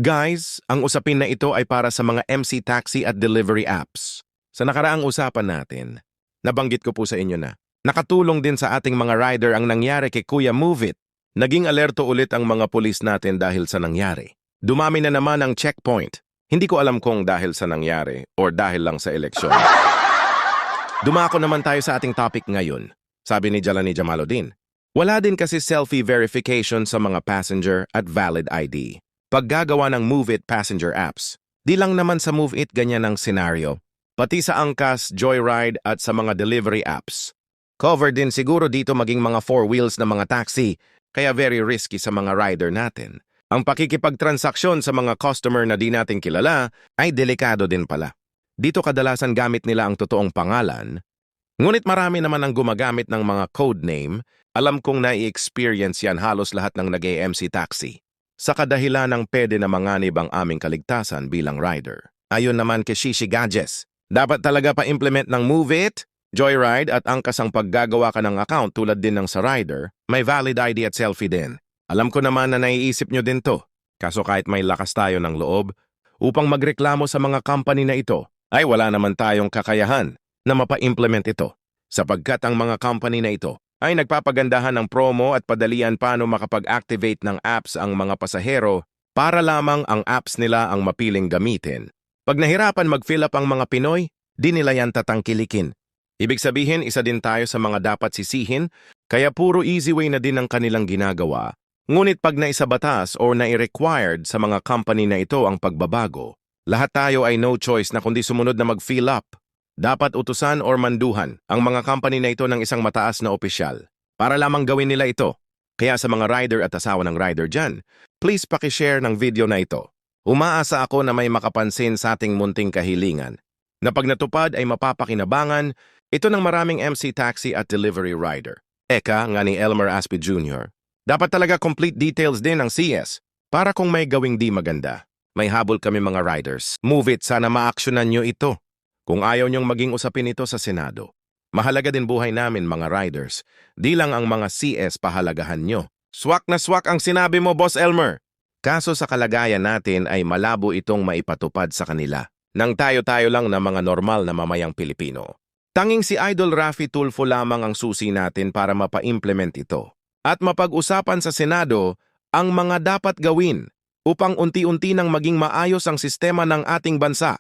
Guys, ang usapin na ito ay para sa mga MC taxi at delivery apps. Sa nakaraang usapan natin, nabanggit ko po sa inyo na nakatulong din sa ating mga rider ang nangyari kay Kuya Move It. Naging alerto ulit ang mga pulis natin dahil sa nangyari. Dumami na naman ang checkpoint. Hindi ko alam kung dahil sa nangyari or dahil lang sa eleksyon. Dumako naman tayo sa ating topic ngayon. Sabi ni Jalani Jamaluddin, wala din kasi selfie verification sa mga passenger at valid ID. Paggagawa ng Move It passenger apps, di lang naman sa Move It ganyan ang senaryo, pati sa Angkas, Joyride at sa mga delivery apps. Cover din siguro dito maging mga four wheels na mga taxi, kaya very risky sa mga rider natin. Ang pakikipagtransaksyon sa mga customer na di natin kilala ay delikado din pala. Dito kadalasan gamit nila ang totoong pangalan, ngunit marami naman ang gumagamit ng mga code name. Alam kong nai-experience yan halos lahat ng nag-MC taxi. Sa kadahilan ng pwede na manganib ang aming kaligtasan bilang rider. Ayon naman kay Shishi Gadgets, dapat talaga pa-implement ng Move It, Joyride at Angkas ang paggagawa ka ng account tulad din ng sa rider, may valid ID at selfie din. Alam ko naman na naiisip nyo din to, kaso kahit may lakas tayo ng loob, upang magreklamo sa mga company na ito, ay wala naman tayong kakayahan na mapa-implement ito, sapagkat ang mga company na ito ay nagpapagandahan ng promo at padalian paano makapag-activate ng apps ang mga pasahero para lamang ang apps nila ang mapiling gamitin. Pag nahirapan mag-fill up ang mga Pinoy, di nila yan tatangkilikin. Ibig sabihin, isa din tayo sa mga dapat sisihin, kaya puro easy way na din ang kanilang ginagawa. Ngunit pag naisabatas o nai-required sa mga company na ito ang pagbabago, lahat tayo ay no choice na kundi sumunod na mag-fill up. Dapat utusan or manduhan ang mga company na ito ng isang mataas na opisyal para lamang gawin nila ito. Kaya sa mga rider at asawa ng rider dyan, please pakishare ng video na ito. Umaasa ako na may makapansin sa ating munting kahilingan na pag natupad ay mapapakinabangan ito ng maraming MC taxi at delivery rider. Eka nga ni Elmer Aspi Jr. Dapat talaga complete details din ng CS para kung may gawing di maganda. May habol kami mga riders. Move it, sana ma-actionan nyo ito. Kung ayaw niyong maging usapin ito sa Senado, mahalaga din buhay namin mga riders. Di lang ang mga CS pahalagahan nyo. Swak na swak ang sinabi mo, Boss Elmer. Kaso sa kalagayan natin ay malabo itong maipatupad sa kanila. Nang tayo-tayo lang na mga normal na mamayang Pilipino. Tanging si Idol Raffy Tulfo lamang ang susi natin para mapa-implement ito. At mapag-usapan sa Senado ang mga dapat gawin upang unti-unti nang maging maayos ang sistema ng ating bansa.